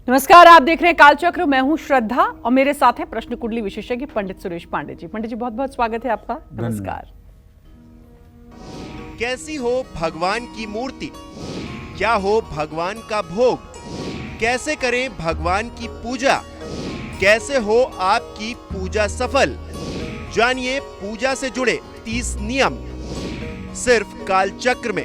नमस्कार, आप देख रहे हैं कालचक्र। मैं हूं श्रद्धा और मेरे साथ है प्रश्न कुंडली विशेषज्ञ पंडित सुरेश पांडे जी। पंडित जी, बहुत बहुत स्वागत है आपका। नमस्कार। कैसी हो भगवान की मूर्ति, क्या हो भगवान का भोग, कैसे करें भगवान की पूजा, कैसे हो आपकी पूजा सफल। जानिए पूजा से जुड़े 30 नियम सिर्फ कालचक्र में।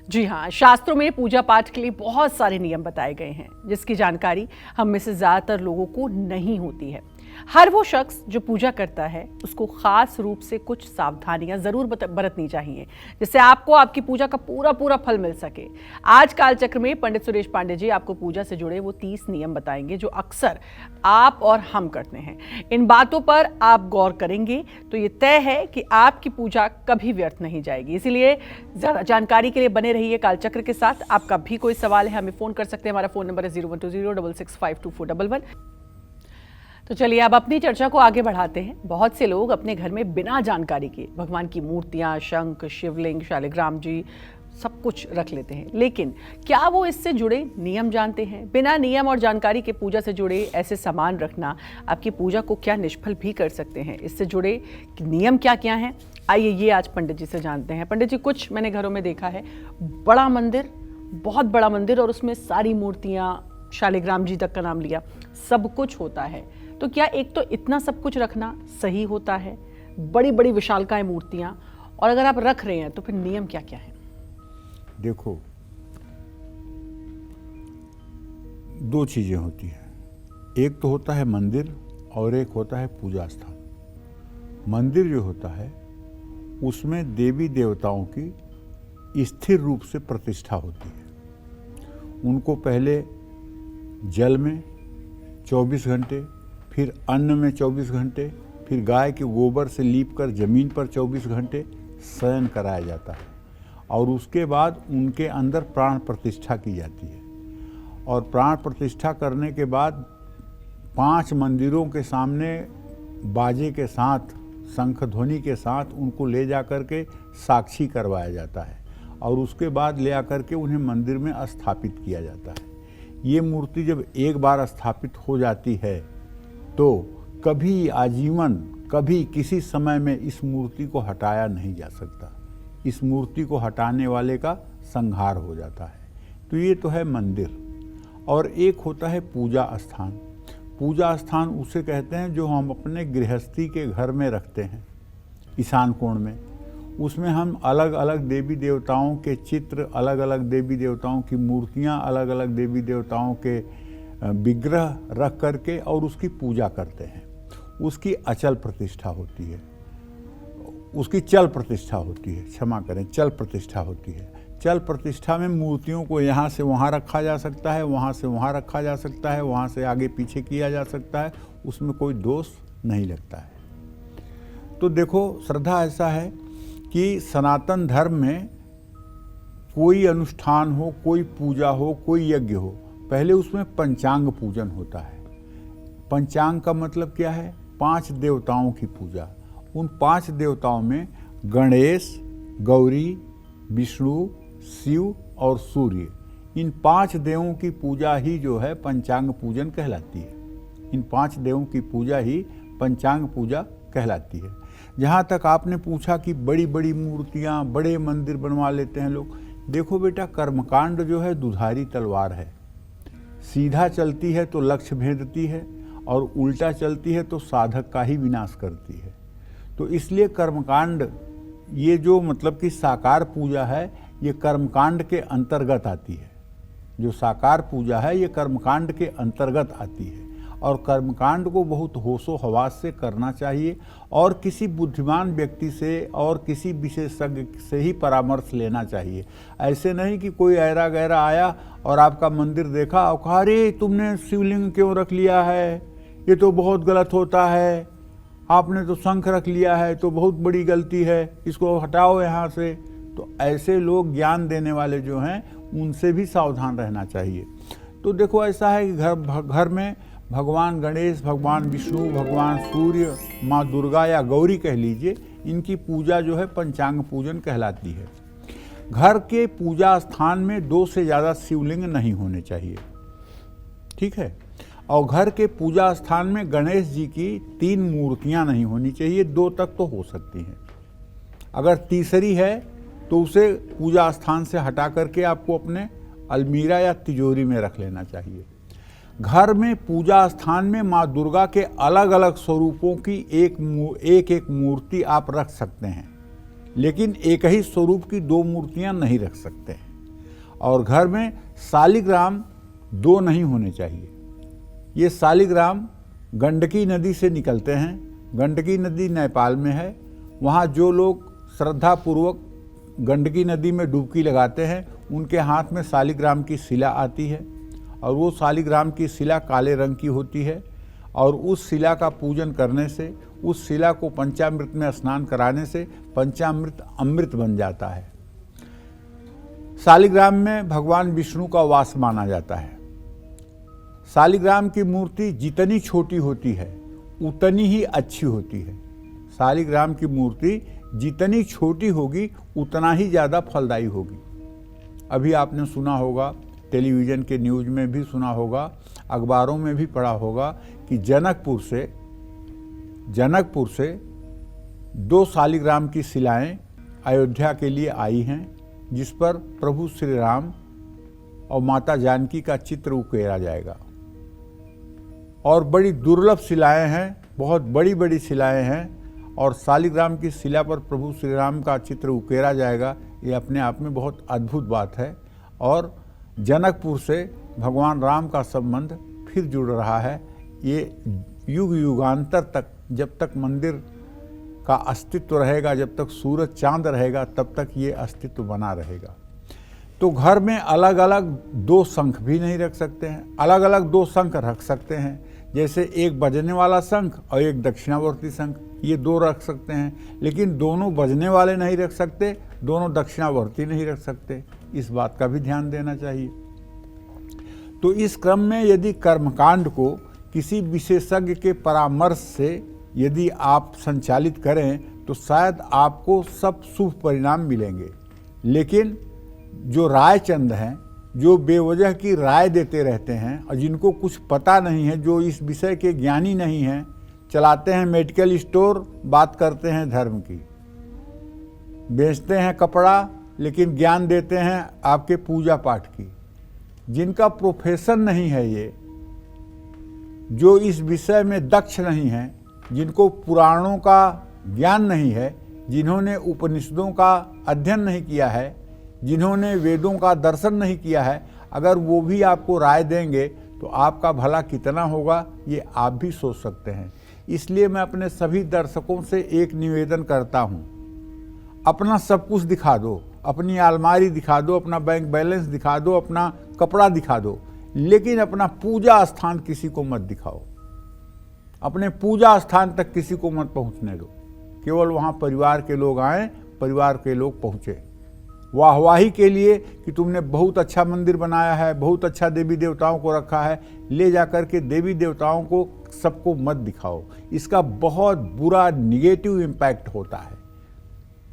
जी हाँ, शास्त्रों में पूजा पाठ के लिए बहुत सारे नियम बताए गए हैं जिसकी जानकारी हम में से ज्यादातर लोगों को नहीं होती है। हर वो शख्स जो पूजा करता है उसको खास रूप से कुछ सावधानियां जरूर बरतनी चाहिए जिससे आपको आपकी पूजा का पूरा पूरा फल मिल सके। आज कालचक्र में पंडित सुरेश पांडे जी आपको पूजा से जुड़े वो 30 नियम बताएंगे जो अक्सर आप और हम करते हैं। इन बातों पर आप गौर करेंगे तो ये तय है कि आपकी पूजा कभी व्यर्थ नहीं जाएगी। इसीलिए ज्यादा जानकारी के लिए बने रहिए कालचक्र के साथ। आपका भी कोई सवाल है हमें फोन कर सकते हैं। हमारा फोन नंबर है 012066522411। तो चलिए अब अपनी चर्चा को आगे बढ़ाते हैं। बहुत से लोग अपने घर में बिना जानकारी के भगवान की मूर्तियां, शंख, शिवलिंग, शालिग्राम जी सब कुछ रख लेते हैं, लेकिन क्या वो इससे जुड़े नियम जानते हैं? बिना नियम और जानकारी के पूजा से जुड़े ऐसे सामान रखना आपकी पूजा को क्या निष्फल भी कर सकते हैं? इससे जुड़े नियम क्या क्या हैं, आइए ये आज पंडित जी से जानते हैं। पंडित जी, कुछ मैंने घरों में देखा है, बड़ा मंदिर, बहुत बड़ा मंदिर और उसमें सारी मूर्तियां, शालिग्राम जी तक का नाम लिया, सब कुछ होता है। तो क्या एक तो इतना सब कुछ रखना सही होता है, बड़ी बड़ी विशालकाय मूर्तियां, और अगर आप रख रहे हैं तो फिर नियम क्या क्या है? देखो, दो चीजें होती हैं। एक तो होता है मंदिर और एक होता है पूजा स्थान। मंदिर जो होता है उसमें देवी देवताओं की स्थिर रूप से प्रतिष्ठा होती है। उनको पहले जल में 24 घंटे, फिर अन्न में 24 घंटे, फिर गाय के गोबर से लीपकर जमीन पर 24 घंटे शयन कराया जाता है और उसके बाद उनके अंदर प्राण प्रतिष्ठा की जाती है। और प्राण प्रतिष्ठा करने के बाद 5 मंदिरों के सामने बाजे के साथ, शंख ध्वनि के साथ उनको ले जा कर के साक्षी करवाया जाता है और उसके बाद ले आकर के उन्हें मंदिर में स्थापित किया जाता है। ये मूर्ति जब एक बार स्थापित हो जाती है तो कभी आजीवन, कभी किसी समय में इस मूर्ति को हटाया नहीं जा सकता। इस मूर्ति को हटाने वाले का संहार हो जाता है। तो ये तो है मंदिर। और एक होता है पूजा स्थान। पूजा स्थान उसे कहते हैं जो हम अपने गृहस्थी के घर में रखते हैं, ईशान कोण में। उसमें हम अलग अलग देवी देवताओं के चित्र, अलग अलग देवी देवताओं की मूर्तियां, अलग अलग देवी देवताओं के विग्रह रख करके और उसकी पूजा करते हैं। उसकी अचल प्रतिष्ठा होती है, उसकी चल प्रतिष्ठा होती है, क्षमा करें, चल प्रतिष्ठा होती है। चल प्रतिष्ठा में मूर्तियों को यहाँ से वहाँ रखा जा सकता है, वहाँ से वहाँ रखा जा सकता है, वहाँ से आगे पीछे किया जा सकता है, उसमें कोई दोष नहीं लगता है। तो देखो श्रद्धा, ऐसा है कि सनातन धर्म में कोई अनुष्ठान हो, कोई पूजा हो, कोई यज्ञ हो, पहले उसमें पंचांग पूजन होता है। पंचांग का मतलब क्या है? 5 देवताओं की पूजा। उन 5 देवताओं में गणेश, गौरी, विष्णु, शिव और सूर्य, इन 5 देवों की पूजा ही जो है पंचांग पूजन कहलाती है। इन 5 देवों की पूजा ही पंचांग पूजा कहलाती है। जहाँ तक आपने पूछा कि बड़ी बड़ी मूर्तियाँ, बड़े मंदिर बनवा लेते हैं लोग, देखो बेटा, कर्मकांड जो है दुधारी तलवार है। सीधा चलती है तो लक्ष्य भेदती है और उल्टा चलती है तो साधक का ही विनाश करती है। तो इसलिए कर्मकांड, ये जो मतलब कि साकार पूजा है, ये कर्मकांड के अंतर्गत आती है। जो साकार पूजा है ये कर्मकांड के अंतर्गत आती है और कर्मकांड को बहुत होशो हवास से करना चाहिए और किसी बुद्धिमान व्यक्ति से और किसी विशेषज्ञ से ही परामर्श लेना चाहिए। ऐसे नहीं कि कोई ऐरा गैरा आया और आपका मंदिर देखा और कहा, अरे तुमने शिवलिंग क्यों रख लिया है, ये तो बहुत गलत होता है, आपने तो शंख रख लिया है तो बहुत बड़ी गलती है, इसको हटाओ यहाँ से। तो ऐसे लोग, ज्ञान देने वाले जो हैं, उनसे भी सावधान रहना चाहिए। तो देखो ऐसा है कि घर में भगवान गणेश, भगवान विष्णु, भगवान सूर्य, माँ दुर्गा या गौरी कह लीजिए, इनकी पूजा जो है पंचांग पूजन कहलाती है। घर के पूजा स्थान में 2 से ज़्यादा शिवलिंग नहीं होने चाहिए, ठीक है। और घर के पूजा स्थान में गणेश जी की 3 मूर्तियां नहीं होनी चाहिए, 2 तक तो हो सकती हैं। अगर तीसरी है तो उसे पूजा स्थान से हटा करके आपको अपने अलमीरा या तिजोरी में रख लेना चाहिए। घर में पूजा स्थान में माँ दुर्गा के अलग अलग स्वरूपों की एक मूर्ति आप रख सकते हैं, लेकिन एक ही स्वरूप की 2 मूर्तियां नहीं रख सकते हैं। और घर में शालिग्राम 2 नहीं होने चाहिए। ये शालिग्राम गंडकी नदी से निकलते हैं। गंडकी नदी नेपाल में है। वहाँ जो लोग श्रद्धापूर्वक गंडकी नदी में डुबकी लगाते हैं उनके हाथ में शालिग्राम की शिला आती है, और वो शालिग्राम की शिला काले रंग की होती है। और उस शिला का पूजन करने से, उस शिला को पंचामृत में स्नान कराने से पंचामृत अमृत बन जाता है। शालिग्राम में भगवान विष्णु का वास माना जाता है। शालिग्राम की मूर्ति जितनी छोटी होती है उतनी ही अच्छी होती है। शालिग्राम की मूर्ति जितनी छोटी होगी उतना ही ज़्यादा फलदायी होगी। अभी आपने सुना होगा, टेलीविज़न के न्यूज़ में भी सुना होगा, अखबारों में भी पढ़ा होगा कि जनकपुर से 2 शालिग्राम की शिलाएं अयोध्या के लिए आई हैं, जिस पर प्रभु श्री राम और माता जानकी का चित्र उकेरा जाएगा। और बड़ी दुर्लभ शिलाएं हैं, बहुत बड़ी बड़ी शिलाएं हैं, और शालिग्राम की शिला पर प्रभु श्री राम का चित्र उकेरा जाएगा। ये अपने आप में बहुत अद्भुत बात है। और जनकपुर से भगवान राम का संबंध फिर जुड़ रहा है। ये युग युगांतर तक, जब तक मंदिर का अस्तित्व रहेगा, जब तक सूरज चांद रहेगा, तब तक ये अस्तित्व बना रहेगा। तो घर में अलग अलग 2 शंख भी नहीं रख सकते हैं। अलग अलग 2 शंख रख सकते हैं, जैसे एक बजने वाला शंख और एक दक्षिणावर्ती शंख, ये 2 रख सकते हैं। लेकिन दोनों बजने वाले नहीं रख सकते, दोनों दक्षिणावर्ती नहीं रख सकते। इस बात का भी ध्यान देना चाहिए। तो इस क्रम में यदि कर्मकांड को किसी विशेषज्ञ के परामर्श से यदि आप संचालित करें तो शायद आपको सब शुभ परिणाम मिलेंगे। लेकिन जो रायचंद हैं, जो बेवजह की राय देते रहते हैं और जिनको कुछ पता नहीं है, जो इस विषय के ज्ञानी नहीं हैं, चलाते हैं मेडिकल स्टोर, बात करते हैं धर्म की, बेचते हैं कपड़ा, लेकिन ज्ञान देते हैं आपके पूजा पाठ की। जिनका प्रोफेशन नहीं है ये, जो इस विषय में दक्ष नहीं है, जिनको पुराणों का ज्ञान नहीं है, जिन्होंने उपनिषदों का अध्ययन नहीं किया है, जिन्होंने वेदों का दर्शन नहीं किया है, अगर वो भी आपको राय देंगे तो आपका भला कितना होगा ये आप भी सोच सकते हैं। इसलिए मैं अपने सभी दर्शकों से एक निवेदन करता हूँ, अपना सब कुछ दिखा दो, अपनी अलमारी दिखा दो, अपना बैंक बैलेंस दिखा दो, अपना कपड़ा दिखा दो, लेकिन अपना पूजा स्थान किसी को मत दिखाओ। अपने पूजा स्थान तक किसी को मत पहुँचने दो। केवल वहाँ परिवार के लोग आएँ, परिवार के लोग पहुँचे, वाहवाही के लिए कि तुमने बहुत अच्छा मंदिर बनाया है, बहुत अच्छा देवी देवताओं को रखा है, ले जाकर के देवी देवताओं को सबको मत दिखाओ। इसका बहुत बुरा निगेटिव इम्पैक्ट होता है,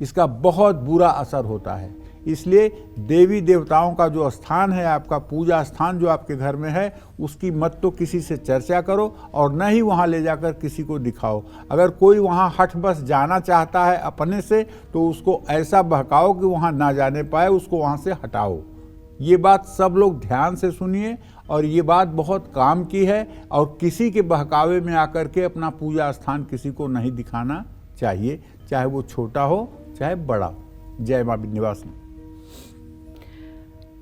इसका बहुत बुरा असर होता है। इसलिए देवी देवताओं का जो स्थान है, आपका पूजा स्थान जो आपके घर में है, उसकी मत तो किसी से चर्चा करो और न ही वहाँ ले जाकर किसी को दिखाओ। अगर कोई वहाँ हठ बस जाना चाहता है अपने से, तो उसको ऐसा बहकाओ कि वहाँ ना जाने पाए, उसको वहाँ से हटाओ। ये बात सब लोग ध्यान से सुनिए, और ये बात बहुत काम की है, और किसी के बहकावे में आकर के अपना पूजा स्थान किसी को नहीं दिखाना चाहिए, चाहे वो छोटा हो चाहे बड़ा। जय मां विंध्यवासिनी।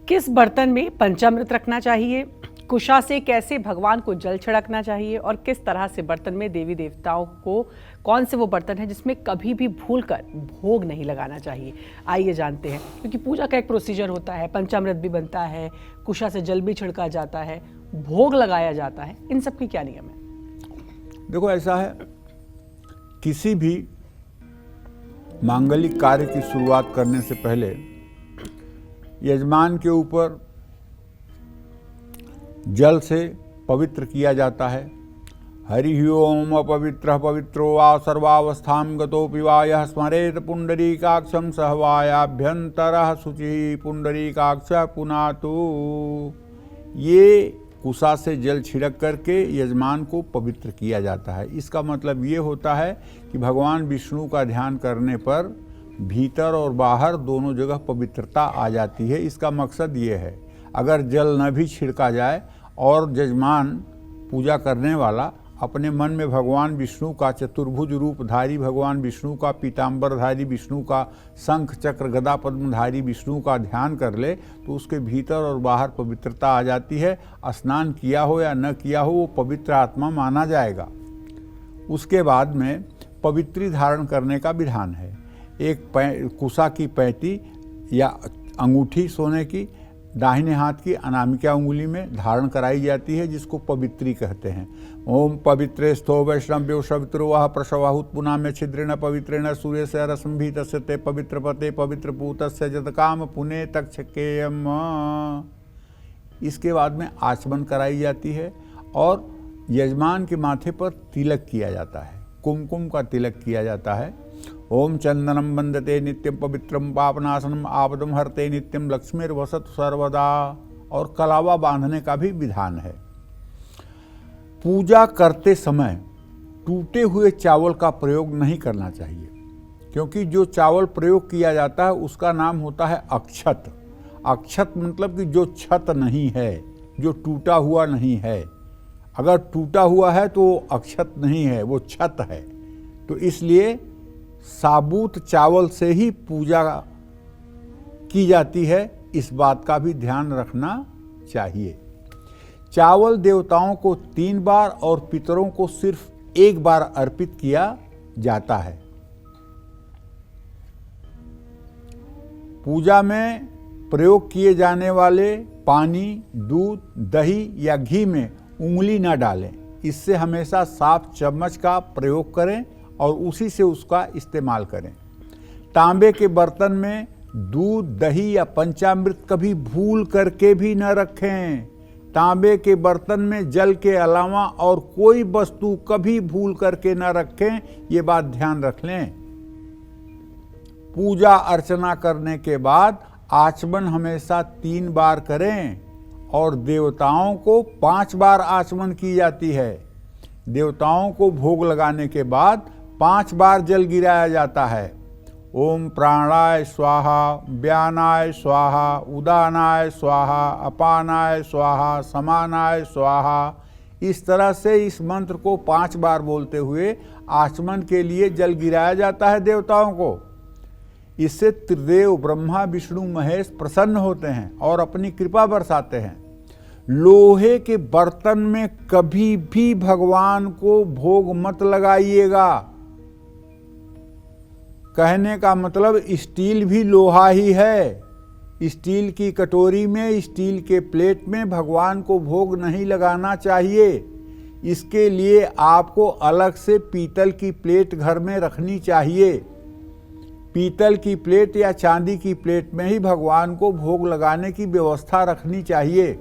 किस बर्तन में पंचामृत रखना चाहिए, कुशा से कैसे भगवान को जल छिड़कना चाहिए, और किस तरह से बर्तन में देवी देवताओं को, कौन से वो बर्तन है जिसमें कभी भी भूलकर भोग नहीं लगाना चाहिए, आइए जानते हैं। क्योंकि पूजा का एक प्रोसीजर होता है, पंचामृत भी बनता है, कुशा से जल भी छिड़का जाता है, भोग लगाया जाता है, इन सब की क्या नियम है? देखो, ऐसा है, किसी भी मांगलिक कार्य की शुरुआत करने से पहले यजमान के ऊपर जल से पवित्र किया जाता है, हरि ओम अपवित्रः पवित्रो वा सर्वावस्थां गतोऽपि वा यः स्मरेत पुण्डरीकाक्षं सहवायाभ्यन्तरः शुचिः पुण्डरीकाक्षः पुनातु। ये कुसा से जल छिड़क करके यजमान को पवित्र किया जाता है। इसका मतलब ये होता है कि भगवान विष्णु का ध्यान करने पर भीतर और बाहर दोनों जगह पवित्रता आ जाती है। इसका मकसद ये है, अगर जल न भी छिड़का जाए और यजमान पूजा करने वाला अपने मन में भगवान विष्णु का चतुर्भुज रूपधारी भगवान विष्णु का पीताम्बरधारी विष्णु का शंख चक्र गदा पद्मधारी विष्णु का ध्यान कर ले तो उसके भीतर और बाहर पवित्रता आ जाती है। स्नान किया हो या न किया हो वो पवित्र आत्मा माना जाएगा। उसके बाद में पवित्री धारण करने का विधान है। एक कुसा की पैंती या अंगूठी सोने की दाहिने हाथ की अनामिका उंगली में धारण कराई जाती है, जिसको पवित्री कहते हैं। ओम पवित्रे स्थो वैष्णव्यो सवित्रो वह प्रसवाहुत पुना में छिद्रेण पवित्रेण सूर्य से रसंभी तस्ते पवित्र पते पवित्र पूतस्य जतकाम पुणे तक्षकेयम। इसके बाद में आचमन कराई जाती है और यजमान के माथे पर तिलक किया जाता है, कुमकुम का तिलक किया जाता है। ओम चंदनम वंदते नित्यम पवित्रम पापनाशनम आपदम हरते नित्यम लक्ष्मीर्वसत सर्वदा। और कलावा बांधने का भी विधान है। पूजा करते समय टूटे हुए चावल का प्रयोग नहीं करना चाहिए, क्योंकि जो चावल प्रयोग किया जाता है उसका नाम होता है अक्षत। अक्षत मतलब कि जो छत नहीं है, जो टूटा हुआ नहीं है। अगर टूटा हुआ है तो अक्षत नहीं है, वो छत है। तो इसलिए साबुत चावल से ही पूजा की जाती है, इस बात का भी ध्यान रखना चाहिए। चावल देवताओं को 3 बार और पितरों को सिर्फ 1 बार अर्पित किया जाता है। पूजा में प्रयोग किए जाने वाले पानी, दूध, दही या घी में उंगली न डालें। इससे हमेशा साफ चम्मच का प्रयोग करें और उसी से उसका इस्तेमाल करें। तांबे के बर्तन में दूध, दही या पंचामृत कभी भूल करके भी न रखें। तांबे के बर्तन में जल के अलावा और कोई वस्तु कभी भूल करके न रखें, ये बात ध्यान रख लें। पूजा अर्चना करने के बाद आचमन हमेशा 3 बार करें और देवताओं को 5 बार आचमन की जाती है। देवताओं को भोग लगाने के बाद 5 बार जल गिराया जाता है। ओम प्राणाय स्वाहा, व्यानाय स्वाहा, उदानाय स्वाहा, अपानाय स्वाहा, समानाय स्वाहा। इस तरह से इस मंत्र को 5 बार बोलते हुए आचमन के लिए जल गिराया जाता है देवताओं को। इससे त्रिदेव ब्रह्मा विष्णु महेश प्रसन्न होते हैं और अपनी कृपा बरसाते हैं। लोहे के बर्तन में कभी भी भगवान को भोग मत लगाइएगा। कहने का मतलब स्टील भी लोहा ही है। स्टील की कटोरी में, स्टील के प्लेट में भगवान को भोग नहीं लगाना चाहिए। इसके लिए आपको अलग से पीतल की प्लेट घर में रखनी चाहिए। पीतल की प्लेट या चांदी की प्लेट में ही भगवान को भोग लगाने की व्यवस्था रखनी चाहिए।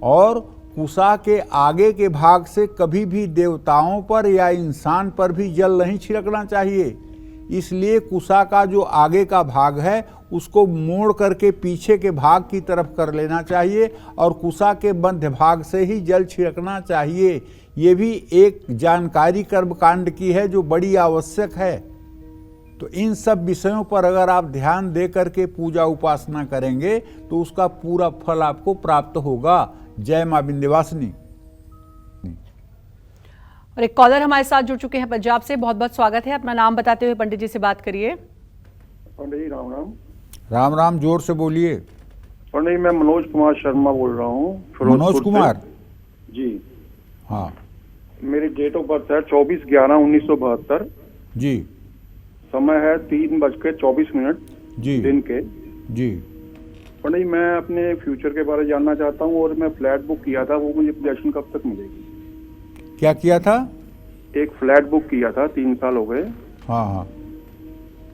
और कुसा के आगे के भाग से कभी भी देवताओं पर या इंसान पर भी जल नहीं छिड़कना चाहिए। इसलिए कुसा का जो आगे का भाग है उसको मोड़ करके पीछे के भाग की तरफ कर लेना चाहिए और कुसा के मध्य भाग से ही जल छिड़कना चाहिए। ये भी एक जानकारी कर्मकांड की है जो बड़ी आवश्यक है। तो इन सब विषयों पर अगर आप ध्यान दे करके पूजा उपासना करेंगे तो उसका पूरा फल आपको प्राप्त होगा। जय मां विंध्यवासिनी। और एक कॉलर हमारे साथ जुड़ चुके हैं पंजाब से। बहुत बहुत स्वागत है। अपना नाम बताते हुए पंडित जी से बात करिए। पंडित जी राम राम। राम राम, जोर से बोलिए। पंडित जी मैं मनोज कुमार शर्मा बोल रहा हूँ। मनोज कुमार जी। हाँ, मेरी डेट ऑफ बर्थ है 24/11/1972। जी। समय है 3:24 जी दिन के। जी। पंडित जी मैं अपने फ्यूचर के बारे में जानना चाहता हूँ और मैं फ्लैट बुक किया था, वो मुझे पोजीशन कब तक मिलेगी? क्या किया था? एक फ्लैट बुक किया था, 3 साल हो गए। हाँ हाँ।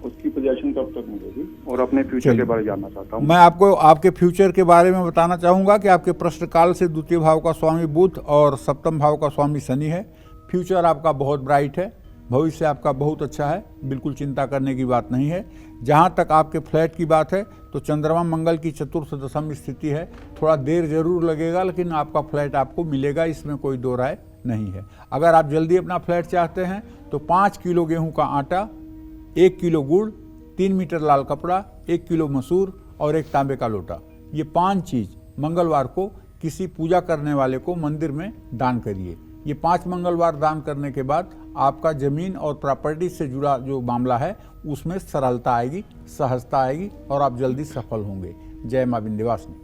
उसकी पोजीशन कब तक मिलेगी, और अपने फ्यूचर चलिए। के बारे में जानना चाहता हूँ। मैं आपको आपके फ्यूचर के बारे में बताना चाहूँगा कि आपके प्रश्न काल से द्वितीय भाव का स्वामी बुध और सप्तम भाव का स्वामी शनि है। फ्यूचर आपका बहुत ब्राइट है, भविष्य आपका बहुत अच्छा है, बिल्कुल चिंता करने की बात नहीं है। जहाँ तक आपके फ्लैट की बात है तो चंद्रमा मंगल की चतुर्थ दशम स्थिति है, थोड़ा देर जरूर लगेगा लेकिन आपका फ्लैट आपको मिलेगा, इसमें कोई दो राय नहीं है। अगर आप जल्दी अपना फ्लैट चाहते हैं तो 5 किलो गेहूं का आटा, 1 किलो गुड़, 3 मीटर लाल कपड़ा, 1 किलो मसूर और 1 तांबे का लोटा, ये 5 चीज़ मंगलवार को किसी पूजा करने वाले को मंदिर में दान करिए। ये 5 मंगलवार दान करने के बाद आपका जमीन और प्रॉपर्टी से जुड़ा जो मामला है उसमें सरलता आएगी, सहजता आएगी और आप जल्दी सफल होंगे। जय मां विंध्यवासिनी।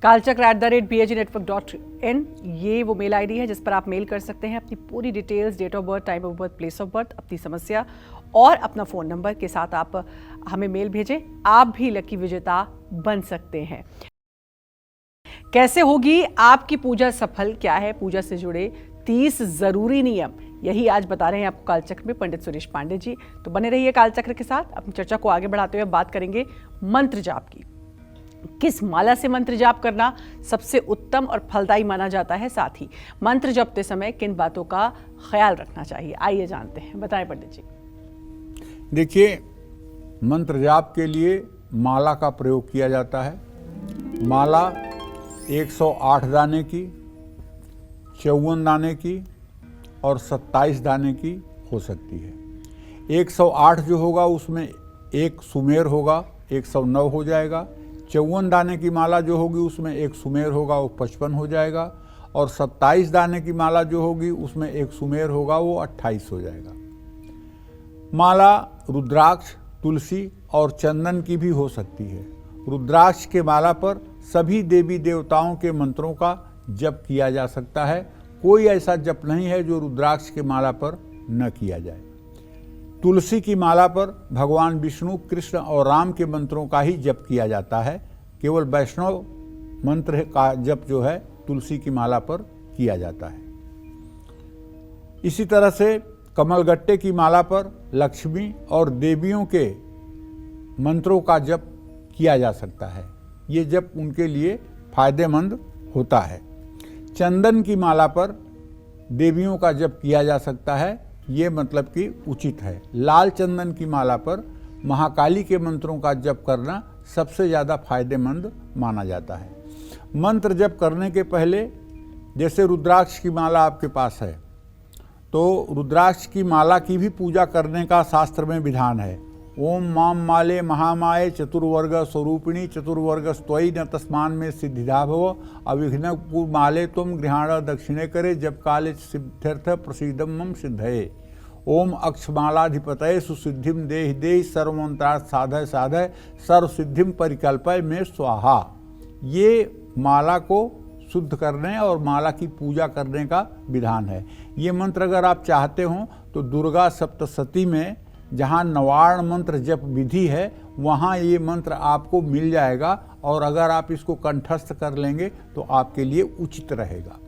kalchakra@bhgnetwork.in ये वो मेल आईडी है जिस पर आप मेल कर सकते हैं अपनी पूरी details, date of birth, time of birth, place of birth, अपनी समस्या और अपना फ़ोन नंबर के साथ आप हमें मेल भेजें। आप भी लकी विजेता बन सकते हैं। कैसे होगी आपकी पूजा सफल, क्या है पूजा से जुड़े 30 जरूरी नियम, यही आज बता रहे हैं आपको कालचक्र में पंडित सुरेश पांडे जी। तो बने रहिए कालचक्र के साथ। अपनी चर्चा को आगे बढ़ाते हुए बात करेंगे मंत्र जाप की। किस माला से मंत्र जाप करना सबसे उत्तम और फलदायी माना जाता है, साथ ही मंत्र जपते समय किन बातों का ख्याल रखना चाहिए, आइए जानते हैं। बताएं पंडित जी। देखिए, मंत्र जाप के लिए माला का प्रयोग किया जाता है। माला 108 दाने की, 54 दाने की और 27 दाने की हो सकती है। 108 जो होगा उसमें एक सुमेर होगा, 109 हो जाएगा। 54 दाने की माला जो होगी उसमें एक सुमेर होगा, वो 55 हो जाएगा। और 27 दाने की माला जो होगी उसमें एक सुमेर होगा, वो 28 हो जाएगा। माला रुद्राक्ष, तुलसी और चंदन की भी हो सकती है। रुद्राक्ष के माला पर सभी देवी देवताओं के मंत्रों का जप किया जा सकता है। कोई ऐसा जप नहीं है जो रुद्राक्ष के माला पर न किया जाए। तुलसी की माला पर भगवान विष्णु, कृष्ण और राम के मंत्रों का ही जप किया जाता है। केवल वैष्णव मंत्र का जप जो है तुलसी की माला पर किया जाता है। इसी तरह से कमलगट्टे की माला पर लक्ष्मी और देवियों के मंत्रों का जप किया जा सकता है। ये जप उनके लिए फायदेमंद होता है। चंदन की माला पर देवियों का जप किया जा सकता है, ये मतलब कि उचित है। लाल चंदन की माला पर महाकाली के मंत्रों का जप करना सबसे ज़्यादा फायदेमंद माना जाता है। मंत्र जप करने के पहले, जैसे रुद्राक्ष की माला आपके पास है तो रुद्राक्ष की माला की भी पूजा करने का शास्त्र में विधान है। ओम माम माले महामाये चतुर्वर्ग स्वरूपिणी चतुर्वर्ग स्तोयी न तस्मान में सिद्धिधा भव अविघ्न माले तुम गृहाण दक्षिणे करे जब काले सिद्ध्यर्थ प्रसिद्धम मम सिद्धये। ओम अक्षमालाधिपतये सुसिद्धिम देहि देहि सर्वमंत्रार्थ साधय साधय सर्वसिद्धिम परिकल्पय में स्वाहा। ये माला को शुद्ध करने और माला की पूजा करने का विधान है। ये मंत्र अगर आप चाहते हो तो दुर्गा सप्तशती में जहाँ नवार्ण मंत्र जप विधि है वहाँ ये मंत्र आपको मिल जाएगा, और अगर आप इसको कंठस्थ कर लेंगे तो आपके लिए उचित रहेगा।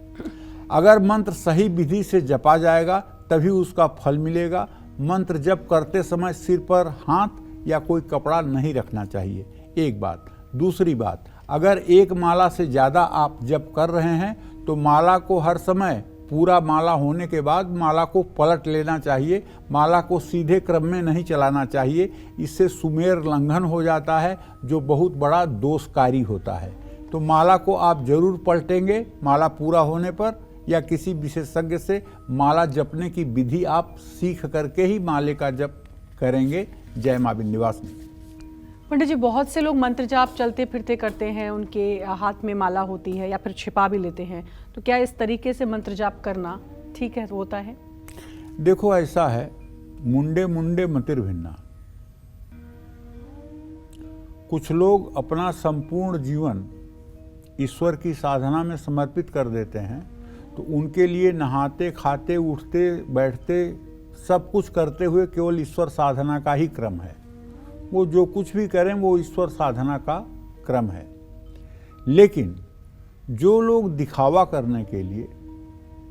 अगर मंत्र सही विधि से जपा जाएगा तभी उसका फल मिलेगा। मंत्र जप करते समय सिर पर हाथ या कोई कपड़ा नहीं रखना चाहिए, एक बात। दूसरी बात, अगर एक माला से ज़्यादा आप जप कर रहे हैं तो माला को हर समय, पूरा माला होने के बाद माला को पलट लेना चाहिए। माला को सीधे क्रम में नहीं चलाना चाहिए, इससे सुमेर लंघन हो जाता है जो बहुत बड़ा दोषकारी होता है। तो माला को आप जरूर पलटेंगे माला पूरा होने पर, या किसी विशेषज्ञ से माला जपने की विधि आप सीख करके ही माले का जप करेंगे। जय मां विंध्यवासिनी। पंडित जी, बहुत से लोग मंत्र जाप चलते फिरते करते हैं, उनके हाथ में माला होती है या फिर छिपा भी लेते हैं, तो क्या इस तरीके से मंत्र जाप करना ठीक है, होता है? देखो, ऐसा है, मुंडे मुंडे मतिर भिन्ना। कुछ लोग अपना संपूर्ण जीवन ईश्वर की साधना में समर्पित कर देते हैं, तो उनके लिए नहाते, खाते, उठते, बैठते, सब कुछ करते हुए केवल ईश्वर साधना का ही क्रम है। वो जो कुछ भी करें वो ईश्वर साधना का क्रम है। लेकिन जो लोग दिखावा करने के लिए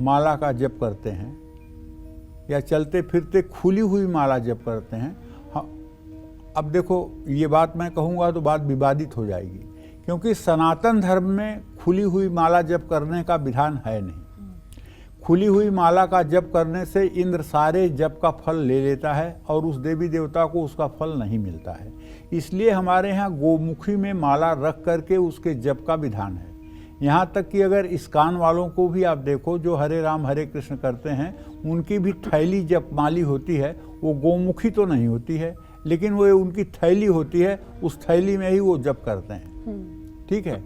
माला का जप करते हैं या चलते फिरते खुली हुई माला जप करते हैं, हाँ, अब देखो ये बात मैं कहूँगा तो बात विवादित हो जाएगी, क्योंकि सनातन धर्म में खुली हुई माला जप करने का विधान है नहीं। खुली हुई माला का जप करने से इंद्र सारे जप का फल ले लेता है और उस देवी देवता को उसका फल नहीं मिलता है। इसलिए हमारे यहाँ गोमुखी में माला रख करके उसके जप का विधान है। यहाँ तक कि अगर इस्कान वालों को भी आप देखो, जो हरे राम हरे कृष्ण करते हैं, उनकी भी थैली जपमाली होती है, वो गोमुखी तो नहीं होती है, लेकिन वो उनकी थैली होती है, उस थैली में ही वो जप करते हैं, ठीक है।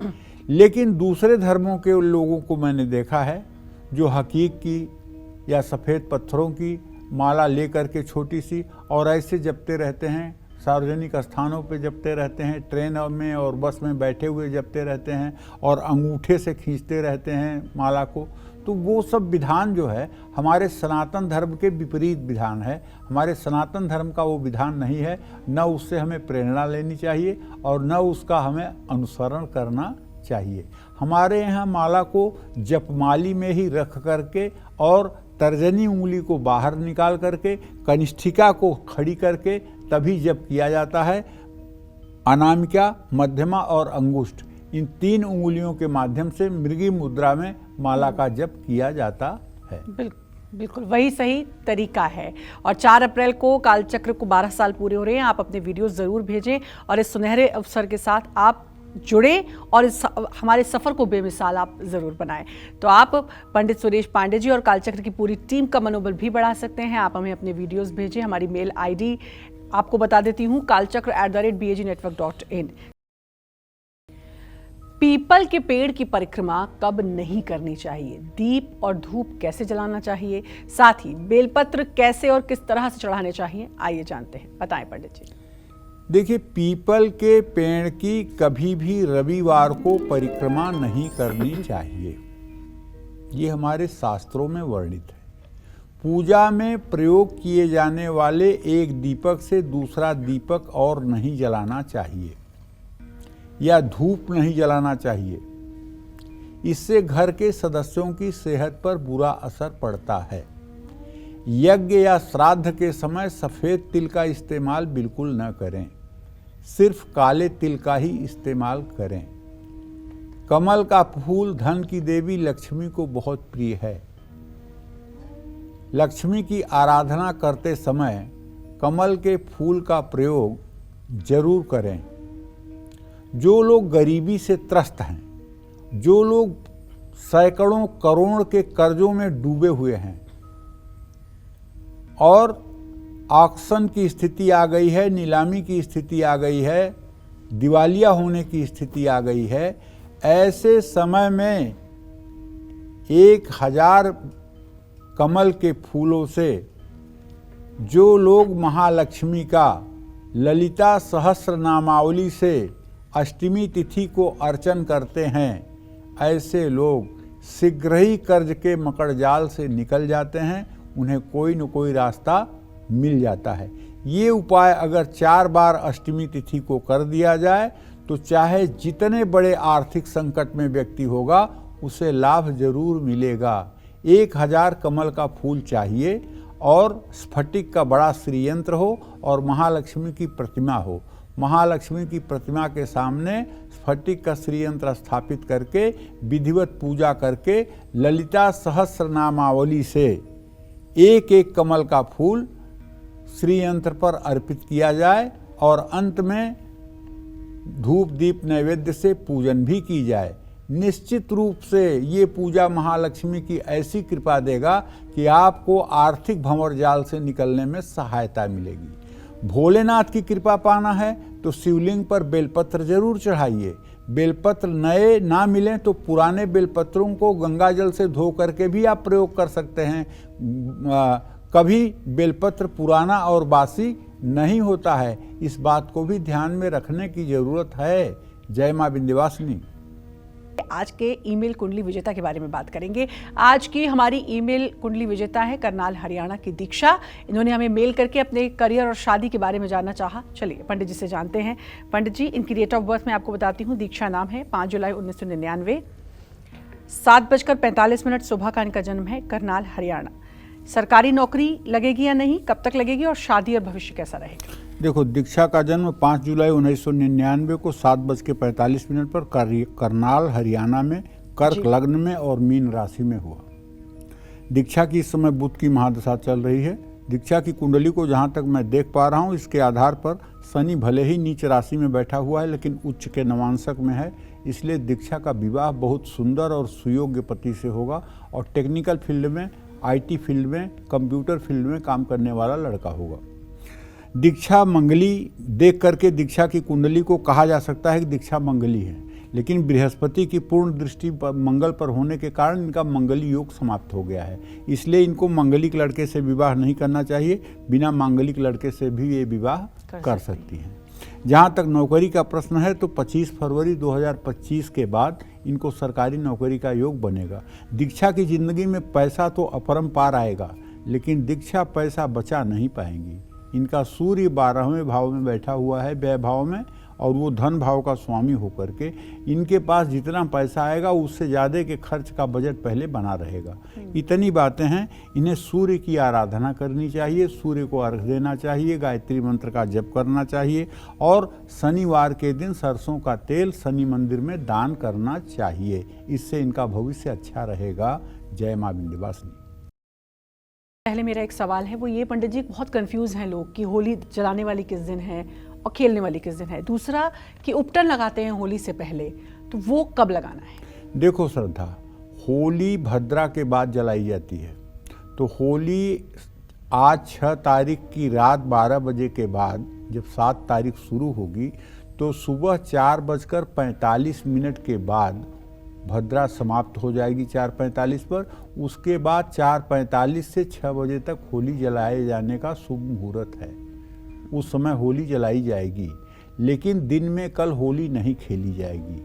लेकिन दूसरे धर्मों के लोगों को मैंने देखा है जो हकीक की या सफ़ेद पत्थरों की माला लेकर के छोटी सी और ऐसे जपते रहते हैं, सार्वजनिक स्थानों पे जपते रहते हैं, ट्रेन में और बस में बैठे हुए जपते रहते हैं और अंगूठे से खींचते रहते हैं माला को। तो वो सब विधान जो है हमारे सनातन धर्म के विपरीत विधान है। हमारे सनातन धर्म का वो विधान नहीं है, न उससे हमें प्रेरणा लेनी चाहिए और न उसका हमें अनुसरण करना चाहिए। हमारे यहाँ माला को जपमाली में ही रख करके और तर्जनी उंगली को बाहर निकाल करके कनिष्ठिका को खड़ी करके तभी जप किया जाता है। अनामिका, मध्यमा और अंगुष्ठ, इन 3 उंगलियों के माध्यम से मृगी मुद्रा में माला का जप किया जाता है। बिल्कुल वही सही तरीका है। और 4 अप्रैल को कालचक्र को 12 साल पूरे हो रहे हैं। आप अपने वीडियो ज़रूर भेजें और इस सुनहरे अवसर के साथ आप जुड़े और इस हमारे सफ़र को बेमिसाल आप ज़रूर बनाएं। तो आप पंडित सुरेश पांडे जी और कालचक्र की पूरी टीम का मनोबल भी बढ़ा सकते हैं। आप हमें अपने वीडियोस भेजें। हमारी मेल आईडी आपको बता देती हूँ, kalchakra@bagnetwork.in। पीपल के पेड़ की परिक्रमा कब नहीं करनी चाहिए, दीप और धूप कैसे जलाना चाहिए, साथ ही बेलपत्र कैसे और किस तरह से चढ़ाने चाहिए, आइए जानते हैं। बताएं पंडित जी। देखिए, पीपल के पेड़ की कभी भी रविवार को परिक्रमा नहीं करनी चाहिए, ये हमारे शास्त्रों में वर्णित है। पूजा में प्रयोग किए जाने वाले एक दीपक से दूसरा दीपक और नहीं जलाना चाहिए या धूप नहीं जलाना चाहिए। इससे घर के सदस्यों की सेहत पर बुरा असर पड़ता है। यज्ञ या श्राद्ध के समय सफ़ेद तिल का इस्तेमाल बिल्कुल न करें, सिर्फ काले तिल का ही इस्तेमाल करें। कमल का फूल धन की देवी लक्ष्मी को बहुत प्रिय है। लक्ष्मी की आराधना करते समय कमल के फूल का प्रयोग जरूर करें। जो लोग गरीबी से त्रस्त हैं, जो लोग सैकड़ों करोड़ के कर्जों में डूबे हुए हैं और ऑक्शन की स्थिति आ गई है, नीलामी की स्थिति आ गई है, दिवालिया होने की स्थिति आ गई है, ऐसे समय में 1000 कमल के फूलों से जो लोग महालक्ष्मी का ललिता सहस्र नामावली से अष्टमी तिथि को अर्चन करते हैं, ऐसे लोग शीघ्र ही कर्ज के मकड़जाल से निकल जाते हैं, उन्हें कोई न कोई रास्ता मिल जाता है। ये उपाय अगर 4 बार अष्टमी तिथि को कर दिया जाए तो चाहे जितने बड़े आर्थिक संकट में व्यक्ति होगा उसे लाभ जरूर मिलेगा। 1000 कमल का फूल चाहिए और स्फटिक का बड़ा श्रीयंत्र हो और महालक्ष्मी की प्रतिमा हो। महालक्ष्मी की प्रतिमा के सामने स्फटिक का श्रीयंत्र स्थापित करके विधिवत पूजा करके ललिता सहस्र नामावली से एक कमल का फूल श्रीयंत्र पर अर्पित किया जाए और अंत में धूप दीप नैवेद्य से पूजन भी की जाए। निश्चित रूप से ये पूजा महालक्ष्मी की ऐसी कृपा देगा कि आपको आर्थिक भंवर जाल से निकलने में सहायता मिलेगी। भोलेनाथ की कृपा पाना है तो शिवलिंग पर बेलपत्र जरूर चढ़ाइए। बेलपत्र नए ना मिलें तो पुराने बेलपत्रों को गंगा जल से धो करके भी आप प्रयोग कर सकते हैं। कभी बेलपत्र पुराना और बासी नहीं होता है, इस बात को भी ध्यान में रखने की जरूरत है। जय मां विंध्यवासिनी। आज के ईमेल कुंडली विजेता के बारे में बात करेंगे। आज की हमारी ईमेल कुंडली विजेता है करनाल हरियाणा की दीक्षा। इन्होंने हमें मेल करके अपने करियर और शादी के बारे में जानना चाहा। चलिए पंडित जी से जानते हैं। पंडित जी, इनकी डेट ऑफ बर्थ मैं आपको बताती हूँ। दीक्षा नाम है, 5 जुलाई 1999, 7:45 सुबह का इनका जन्म है, करनाल हरियाणा। सरकारी नौकरी लगेगी या नहीं, कब तक लगेगी और शादी और भविष्य कैसा रहेगा? देखो, दीक्षा का जन्म 5 जुलाई 1999 को 7:45 पर करनाल, हरियाणा में कर्क लग्न में और मीन राशि में हुआ। दीक्षा की इस समय बुध की महादशा चल रही है। दीक्षा की कुंडली को जहाँ तक मैं देख पा रहा हूँ, इसके आधार पर शनि भले ही नीच राशि में बैठा हुआ है लेकिन उच्च के नवांशक में है, इसलिए दीक्षा का विवाह बहुत सुंदर और सुयोग्य पति से होगा और टेक्निकल फील्ड में, IT फील्ड में, कंप्यूटर फील्ड में काम करने वाला लड़का होगा। दीक्षा मंगली देख करके दीक्षा की कुंडली को कहा जा सकता है कि दीक्षा मंगली है, लेकिन बृहस्पति की पूर्ण दृष्टि मंगल पर होने के कारण इनका मंगली योग समाप्त हो गया है, इसलिए इनको मांगलिक लड़के से विवाह नहीं करना चाहिए। बिना मांगलिक लड़के से भी ये विवाह कर सकती हैं। जहाँ तक नौकरी का प्रश्न है तो 25 फरवरी 2025 के बाद इनको सरकारी नौकरी का योग बनेगा। दीक्षा की जिंदगी में पैसा तो अपरंपार आएगा, लेकिन दीक्षा पैसा बचा नहीं पाएंगी। इनका सूर्य 12वें भाव में बैठा हुआ है, व्यय भाव में, और वो धन भाव का स्वामी होकर के इनके पास जितना पैसा आएगा उससे ज़्यादा के खर्च का बजट पहले बना रहेगा। इतनी बातें हैं। इन्हें सूर्य की आराधना करनी चाहिए, सूर्य को अर्घ देना चाहिए, गायत्री मंत्र का जप करना चाहिए और शनिवार के दिन सरसों का तेल शनि मंदिर में दान करना चाहिए। इससे इनका भविष्य अच्छा रहेगा। जय माँ विंध्यवासिनी। पहले मेरा एक सवाल है, वो ये पंडित जी, बहुत कंफ्यूज हैं लोग कि होली जलाने वाली किस दिन है और खेलने वाली किस दिन है। दूसरा कि उपटन लगाते हैं होली से पहले, तो वो कब लगाना है? देखो श्रद्धा, होली भद्रा के बाद जलाई जाती है, तो होली आज 6 तारीख की रात 12 बजे के बाद जब 7 तारीख शुरू होगी तो सुबह 4:45 के बाद भद्रा समाप्त हो जाएगी 4:45 पर। उसके बाद 4:45 से 6 बजे तक होली जलाए जाने का शुभ मुहूर्त है, उस समय होली जलाई जाएगी। लेकिन दिन में कल होली नहीं खेली जाएगी।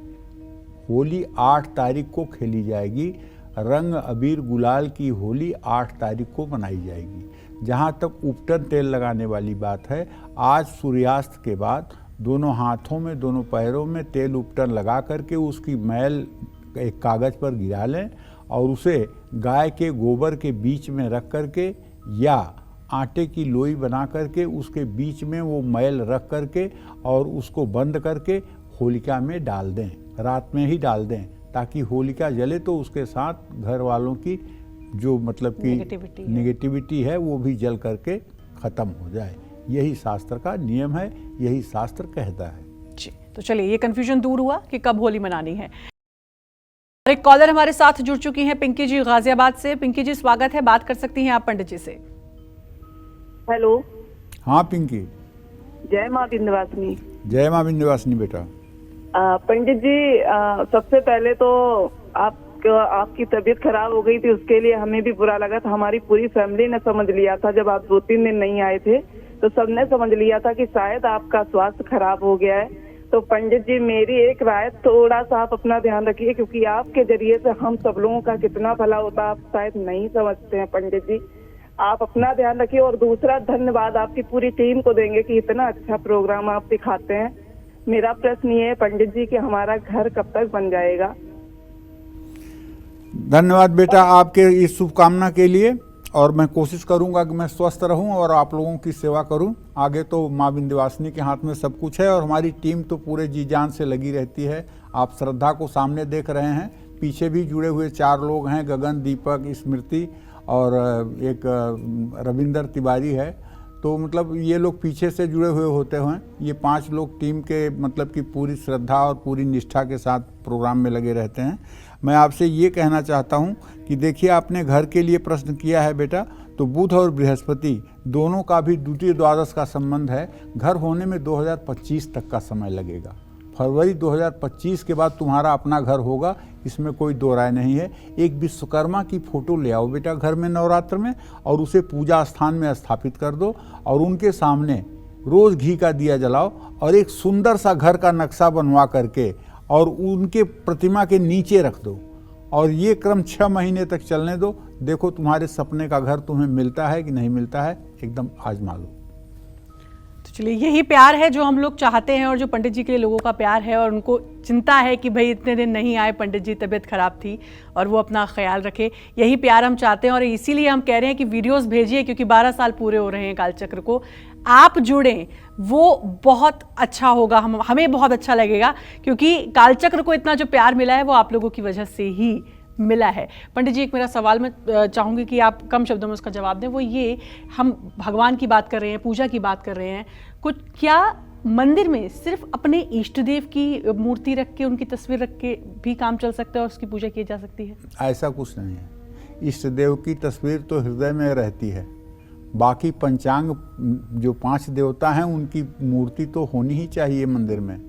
होली 8 तारीख को खेली जाएगी। रंग अबीर गुलाल की होली 8 तारीख को मनाई जाएगी। जहाँ तक उपटन तेल लगाने वाली बात है, आज सूर्यास्त के बाद दोनों हाथों में, दोनों पैरों में तेल उपटन लगा करके उसकी मैल एक कागज़ पर गिरा लें और उसे गाय के गोबर के बीच में रख करके या आटे की लोई बना करके उसके बीच में वो मैल रख करके और उसको बंद करके होलिका में डाल दें। रात में ही डाल दें ताकि होलिका जले तो उसके साथ घर वालों की जो मतलब कि नेगेटिविटी है वो भी जल करके ख़त्म हो जाए। यही शास्त्र का नियम है, यही शास्त्र कहता है जी। तो चलिए, ये कन्फ्यूजन दूर हुआ कि कब होली मनानी है। एक कॉलर हमारे साथ जुड़ चुकी हैं, पिंकी जी गाजियाबाद से। पिंकी जी, स्वागत है, बात कर सकती हैं आप पंडित जी से। हेलो। हाँ पिंकी। जय माँ विंध्यवासिनी। जय माँ विंध्यवासिनी बेटा। पंडित जी, सबसे पहले तो आपकी तबीयत खराब हो गई थी, उसके लिए हमें भी बुरा लगा था। हमारी पूरी फैमिली ने समझ लिया था, जब आप 2-3 दिन नहीं आए थे तो सबने समझ लिया था कि शायद आपका स्वास्थ्य खराब हो गया है। तो पंडित जी, मेरी एक राय, थोड़ा सा आप अपना ध्यान रखिए, क्योंकि आपके जरिए से हम सब लोगों का कितना भला होता है आप शायद नहीं समझते हैं। पंडित जी, आप अपना ध्यान रखिए। और दूसरा, धन्यवाद आपकी पूरी टीम को देंगे कि इतना अच्छा प्रोग्राम आप दिखाते हैं। मेरा प्रश्न ये है पंडित जी कि हमारा घर कब तक बन जाएगा? धन्यवाद बेटा आपके इस शुभकामना के लिए, और मैं कोशिश करूंगा कि मैं स्वस्थ रहूं और आप लोगों की सेवा करूं। आगे तो माँ विंध्यवासिनी के हाथ में सब कुछ है और हमारी टीम तो पूरे जी जान से लगी रहती है। आप श्रद्धा को सामने देख रहे हैं, पीछे भी जुड़े हुए 4 लोग हैं, गगन, दीपक, स्मृति और एक रविंदर तिवारी है। तो मतलब ये लोग पीछे से जुड़े हुए होते हैं। ये 5 लोग टीम के मतलब कि पूरी श्रद्धा और पूरी निष्ठा के साथ प्रोग्राम में लगे रहते हैं। मैं आपसे ये कहना चाहता हूँ कि देखिए, आपने घर के लिए प्रश्न किया है बेटा, तो बुध और बृहस्पति दोनों का भी द्वितीय द्वादश का संबंध है। घर होने में 2025 तक का समय लगेगा। फरवरी 2025 के बाद तुम्हारा अपना घर होगा, इसमें कोई दो राय नहीं है। एक विश्वकर्मा की फोटो ले आओ बेटा घर में नवरात्र में और उसे पूजा स्थान में स्थापित कर दो और उनके सामने रोज़ घी का दिया जलाओ और एक सुंदर सा घर का नक्शा बनवा करके और उनके प्रतिमा के नीचे रख दो और ये क्रम 6 महीने तक चलने दो। देखो तुम्हारे सपने का घर तुम्हें मिलता है कि नहीं मिलता है, एकदम आजमा लो। चलिए, यही प्यार है जो हम लोग चाहते हैं और जो पंडित जी के लिए लोगों का प्यार है, और उनको चिंता है कि भाई इतने दिन नहीं आए पंडित जी, तबीयत खराब थी, और वो अपना ख्याल रखे। यही प्यार हम चाहते हैं और इसीलिए हम कह रहे हैं कि वीडियोस भेजिए, क्योंकि 12 साल पूरे हो रहे हैं कालचक्र को। आप जुड़ें, वो बहुत अच्छा होगा, हमें बहुत अच्छा लगेगा, क्योंकि कालचक्र को इतना जो प्यार मिला है वो आप लोगों की वजह से ही मिला है। पंडित जी, एक मेरा सवाल मैं चाहूँगी कि आप कम शब्दों में उसका जवाब दें। वो ये, हम भगवान की बात कर रहे हैं, पूजा की बात कर रहे हैं, कुछ क्या मंदिर में सिर्फ अपने इष्ट देव की मूर्ति रख के, उनकी तस्वीर रख के भी काम चल सकता है और उसकी पूजा की जा सकती है? ऐसा कुछ नहीं है। इष्ट देव की तस्वीर तो हृदय में रहती है, बाकी पंचांग जो 5 देवता हैं उनकी मूर्ति तो होनी ही चाहिए मंदिर में।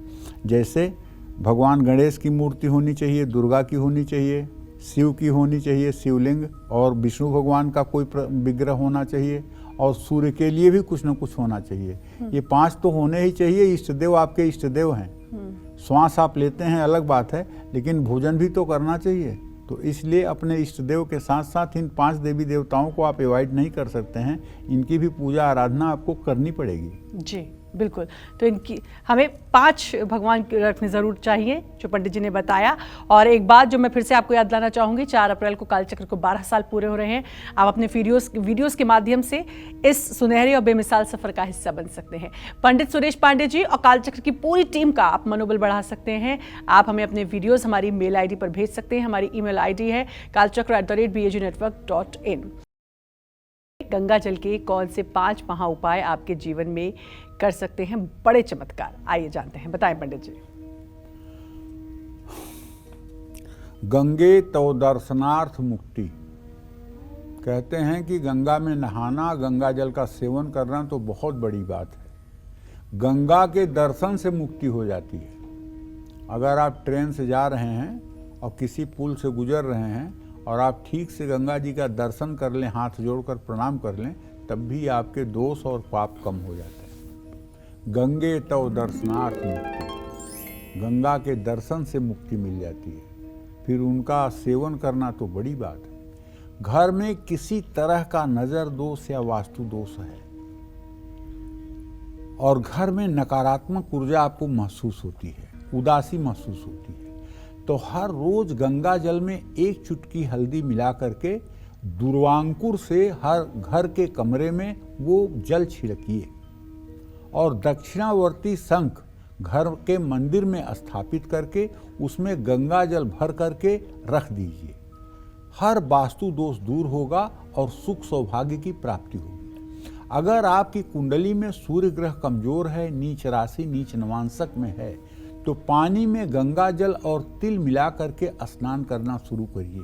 जैसे भगवान गणेश की मूर्ति होनी चाहिए, दुर्गा की होनी चाहिए, शिव की होनी चाहिए, शिवलिंग, और विष्णु भगवान का कोई विग्रह होना चाहिए, और सूर्य के लिए भी कुछ न कुछ होना चाहिए। ये 5 तो होने ही चाहिए। इष्ट देव आपके इष्ट देव हैं। श्वास आप लेते हैं अलग बात है, लेकिन भोजन भी तो करना चाहिए। तो इसलिए अपने इष्ट देव के साथ साथ इन 5 देवी देवताओं को आप अवॉइड नहीं कर सकते हैं। इनकी भी पूजा आराधना आपको करनी पड़ेगी। जी बिल्कुल। तो इनकी हमें 5 भगवान रखने ज़रूर चाहिए, जो पंडित जी ने बताया। और एक बात जो मैं फिर से आपको याद दिलाना चाहूँगी, 4 अप्रैल को कालचक्र को 12 साल पूरे हो रहे हैं। आप अपने वीडियोस के माध्यम से इस सुनहरे और बेमिसाल सफ़र का हिस्सा बन सकते हैं। पंडित सुरेश पांडे जी और कालचक्र की पूरी टीम का आप मनोबल बढ़ा सकते हैं। आप हमें अपने वीडियोज़ हमारी मेल ID पर भेज सकते हैं। हमारी email ID है kalchakra@bagnetwork.in। गंगा जल के कौन से 5 महा उपाय आपके जीवन में कर सकते हैं बड़े चमत्कार? आइए जानते हैं, बताएं पंडित जी। गंगे तो दर्शनार्थ मुक्ति। कहते हैं कि गंगा में नहाना, गंगा जल का सेवन करना तो बहुत बड़ी बात है। गंगा के दर्शन से मुक्ति हो जाती है। अगर आप ट्रेन से जा रहे हैं और किसी पुल से गुजर रहे हैं और आप ठीक से गंगा जी का दर्शन कर लें, हाथ जोड़कर प्रणाम कर लें, तब भी आपके दोष और पाप कम हो जाते हैं। गंगे तव दर्शनार्थ मुक्ति। गंगा के दर्शन से मुक्ति मिल जाती है, फिर उनका सेवन करना तो बड़ी बात है। घर में किसी तरह का नज़र दोष या वास्तु दोष है और घर में नकारात्मक ऊर्जा आपको महसूस होती है, उदासी महसूस होती है, तो हर रोज गंगा जल में 1 चुटकी हल्दी मिला करके दुर्वांकुर से हर घर के कमरे में वो जल छिड़किए और दक्षिणावर्ती शंख घर के मंदिर में स्थापित करके उसमें गंगा जल भर करके रख दीजिए। हर वास्तु दोष दूर होगा और सुख सौभाग्य की प्राप्ति होगी। अगर आपकी कुंडली में सूर्य ग्रह कमजोर है, नीच राशि, नीच नवांशक में है, तो पानी में गंगा जल और तिल मिला करके स्नान करना शुरू करिए।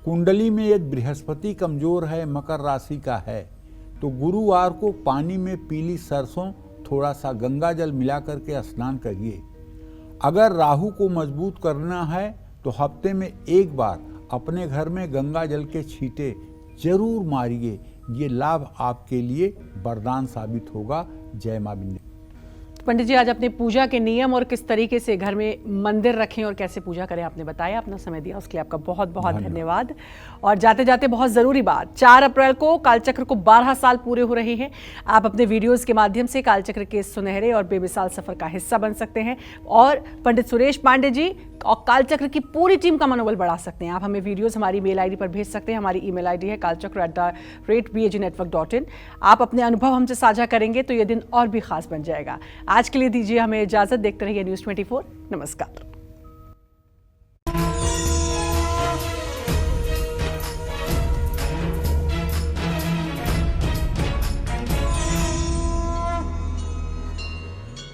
कुंडली में यदि बृहस्पति कमजोर है, मकर राशि का है, तो गुरुवार को पानी में पीली सरसों थोड़ा सा गंगा जल मिला करके स्नान करिए। अगर राहु को मजबूत करना है तो हफ्ते में 1 बार अपने घर में गंगा जल के छींटे जरूर मारिए। ये लाभ आपके लिए वरदान साबित होगा। जय मां बिंदे। पंडित जी, आज अपने पूजा के नियम और किस तरीके से घर में मंदिर रखें और कैसे पूजा करें आपने बताया, अपना समय दिया उसके लिए आपका बहुत बहुत धन्यवाद। और जाते जाते बहुत ज़रूरी बात, 4 अप्रैल को कालचक्र को 12 साल पूरे हो रहे हैं। आप अपने वीडियोस के माध्यम से कालचक्र के सुनहरे और बेमिसाल सफ़र का हिस्सा बन सकते हैं और पंडित सुरेश पांडे जी और कालचक्र की पूरी टीम का मनोबल बढ़ा सकते हैं। आप हमें वीडियोस हमारी मेल ID पर भेज सकते हैं। हमारी email ID है kalchakra@bagnetwork.in। आप अपने अनुभव हमसे साझा करेंगे तो ये दिन और भी खास बन जाएगा। आज के लिए दीजिए हमें इजाज़त। देखते रहिए News 24। नमस्कार।